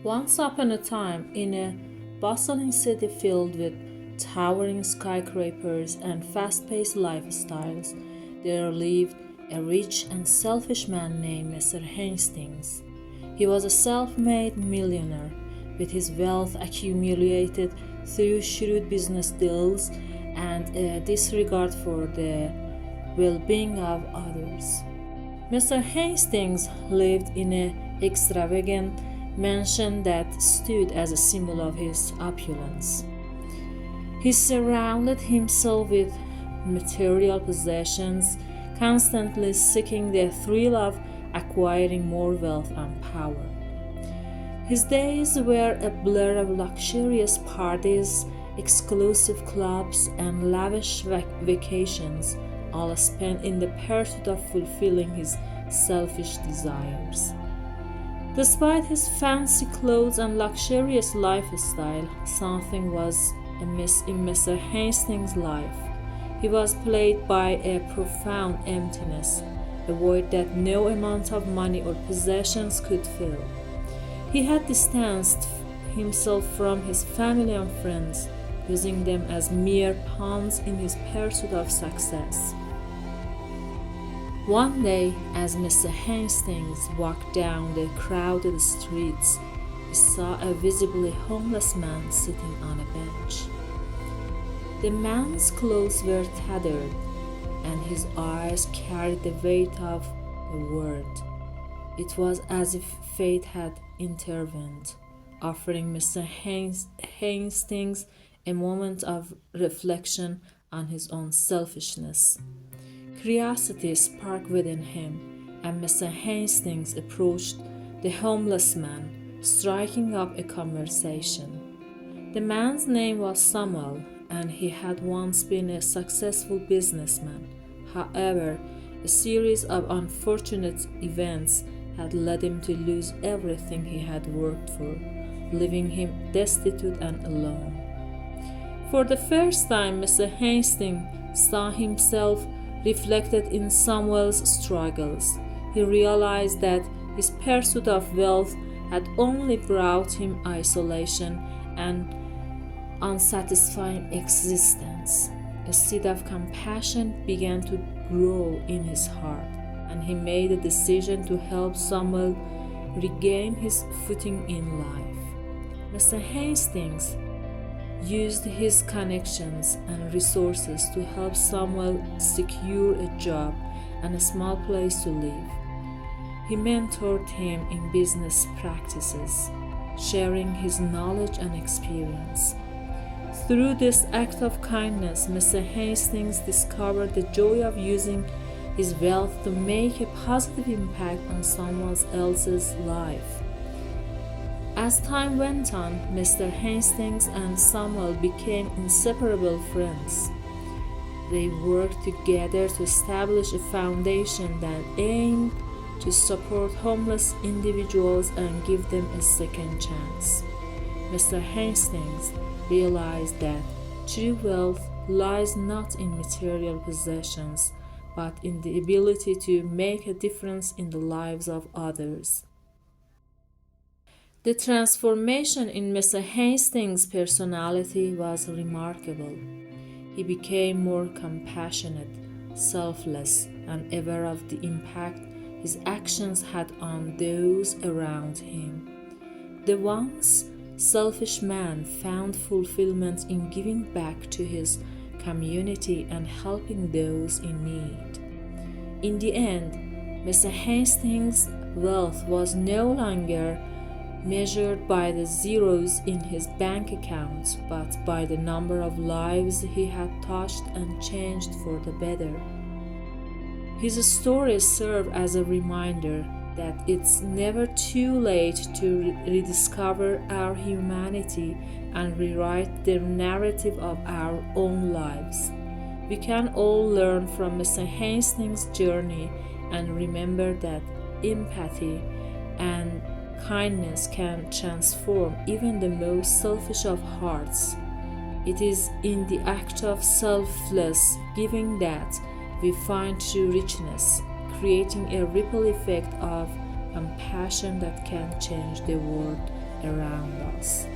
Once upon a time, in a bustling city filled with towering skyscrapers and fast-paced lifestyles, there lived a rich and selfish man named Mr. Hastings. He was a self-made millionaire, with his wealth accumulated through shrewd business deals and a disregard for the well-being of others. Mr. Hastings lived in an extravagant mansion that stood as a symbol of his opulence. He surrounded himself with material possessions, constantly seeking the thrill of acquiring more wealth and power. His days were a blur of luxurious parties, exclusive clubs, and lavish vacations, all spent in the pursuit of fulfilling his selfish desires. Despite his fancy clothes and luxurious lifestyle, something was amiss in Mr. Hastings' life. He was plagued by a profound emptiness, a void that no amount of money or possessions could fill. He had distanced himself from his family and friends, using them as mere pawns in his pursuit of success. One day, as Mr. Hastings walked down the crowded streets, he saw a visibly homeless man sitting on a bench. The man's clothes were tattered, and his eyes carried the weight of the world. It was as if fate had intervened, offering Mr. Hastings a moment of reflection on his own selfishness. Curiosity sparked within him, and Mr. Hastings approached the homeless man, striking up a conversation. The man's name was Samuel, and he had once been a successful businessman. However, a series of unfortunate events had led him to lose everything he had worked for, leaving him destitute and alone. For the first time, Mr. Hastings saw himself reflected in Samuel's struggles. He realized that his pursuit of wealth had only brought him isolation and unsatisfying existence. A seed of compassion began to grow in his heart, and he made a decision to help Samuel regain his footing in life. Mr. Hastings used his connections and resources to help Samuel secure a job and a small place to live. He mentored him in business practices, sharing his knowledge and experience. Through this act of kindness, Mr. Hastings discovered the joy of using his wealth to make a positive impact on someone else's life. As time went on, Mr. Hastings and Samuel became inseparable friends. They worked together to establish a foundation that aimed to support homeless individuals and give them a second chance. Mr. Hastings realized that true wealth lies not in material possessions, but in the ability to make a difference in the lives of others. The transformation in Mr. Hastings' personality was remarkable. He became more compassionate, selfless, and aware of the impact his actions had on those around him. The once selfish man found fulfillment in giving back to his community and helping those in need. In the end, Mr. Hastings' wealth was no longer measured by the zeros in his bank account, but by the number of lives he had touched and changed for the better. His stories serve as a reminder that it's never too late to rediscover our humanity and rewrite the narrative of our own lives. We can all learn from Mr. Hastings' journey and remember that empathy and kindness can transform even the most selfish of hearts. It is in the act of selfless giving that we find true richness, creating a ripple effect of compassion that can change the world around us.